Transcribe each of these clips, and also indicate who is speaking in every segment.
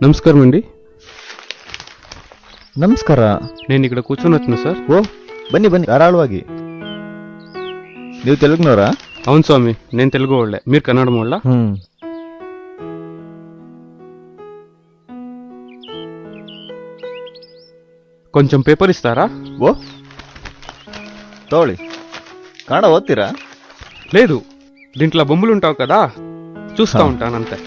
Speaker 1: నమస్కారం అండి.
Speaker 2: ನಮಸ್ಕಾರ.
Speaker 1: నేను ఇక్కడ కూర్చొని వచ్చిన సార్.
Speaker 2: ಓ ಬನ್ನಿ ಬನ್ನಿ ಧಾರಾಳವಾಗಿ. ನೀವು ತೆಲುಗುನವರಾ?
Speaker 1: అవును స్వామి, నేను తెలుగు వాళ్ళే, మీరు కన్నడం వాళ్ళ? కొంచెం పేపర్ ఇస్తారా?
Speaker 2: ಓ ತಗೊಳ್ಳಿ. ಕನ್ನಡ ಓದ್ತೀರಾ?
Speaker 1: లేదు, దీంట్లో బొమ్మలు ఉంటావు కదా, చూస్తా ఉంటానంతే.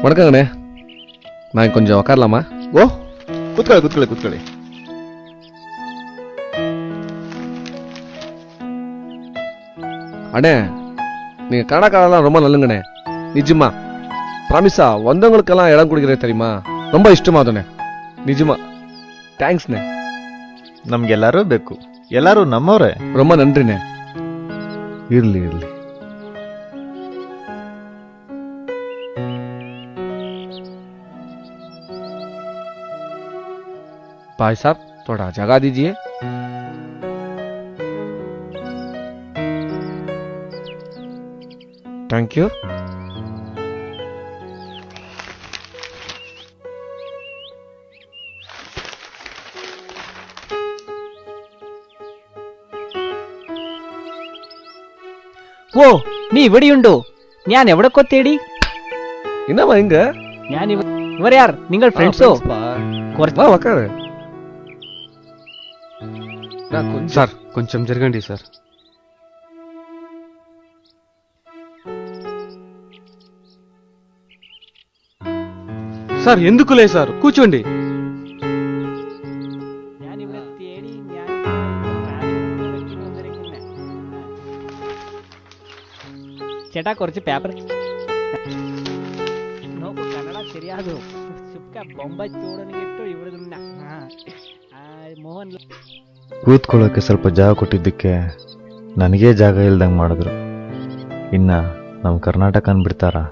Speaker 3: வணக்கங்கண்ணே, நான் கொஞ்சம் உக்காரலாமா?
Speaker 2: ಓ ಕೂತ್ಕೊಳ್ಳಿ ಕೂತ್ಕೊಳ್ಳಿ ಕೂತ್ಕೊಳ್ಳಿ.
Speaker 3: அண்ணே, நீங்க கன்னடக்காரெல்லாம் ரொம்ப நல்லுங்கண்ணே, நிஜமா. ப்ராமிஸா வந்தவங்களுக்கெல்லாம் இடம் கொடுக்குறேன் தெரியுமா, ரொம்ப இஷ்டமா அதுண்ணே, நிஜமா. தேங்க்ஸ்ண்ணே.
Speaker 2: ನಮ್ಗೆಲ್ಲರೂ ಬೇಕು, ಎಲ್ಲರೂ ನಮ್ಮವರೇ.
Speaker 3: ரொம்ப நன்றிண்ணே. ಇರ್ಲಿ ಇರ್ಲಿ. भाई साहब थोड़ा जगह दीजिए. Thank you.
Speaker 4: ഓ നീ ഇവിടെയുണ്ടോ? ഞാൻ എവിടെ കൊത്തേടി?
Speaker 3: என்னம்மா இங்க?
Speaker 4: ഞാൻ ഇവർ യാർ നിങ്ങൾ ഫ്രണ്ട്സോ?
Speaker 3: வா உக்காரு.
Speaker 1: సార్ కొంచెం జరగండి సార్. సార్ ఎందుకులే సార్, కూర్చోండి.
Speaker 4: ചേട്ടാ കുറച്ച് പേപ്പർ നോക്കൂ, കന്നഡ ശരിയാകൂ. ಸುಕ್ಕ ಬೊಂಬೈ ಚೂಡನಿಗಿಟ್ಟು ಇವ್ರದನ್ನ ಮೋಹನ್.
Speaker 2: ಕೂತ್ಕೊಳ್ಳೋಕೆ ಸ್ವಲ್ಪ ಜಾಗ ಕೊಟ್ಟಿದ್ದಕ್ಕೆ ನನಗೇ ಜಾಗ ಇಲ್ದಂಗೆ ಮಾಡಿದ್ರು. ಇನ್ನು ನಮ್ಮ ಕರ್ನಾಟಕ ಅಂದ್ಬಿಡ್ತಾರಾ?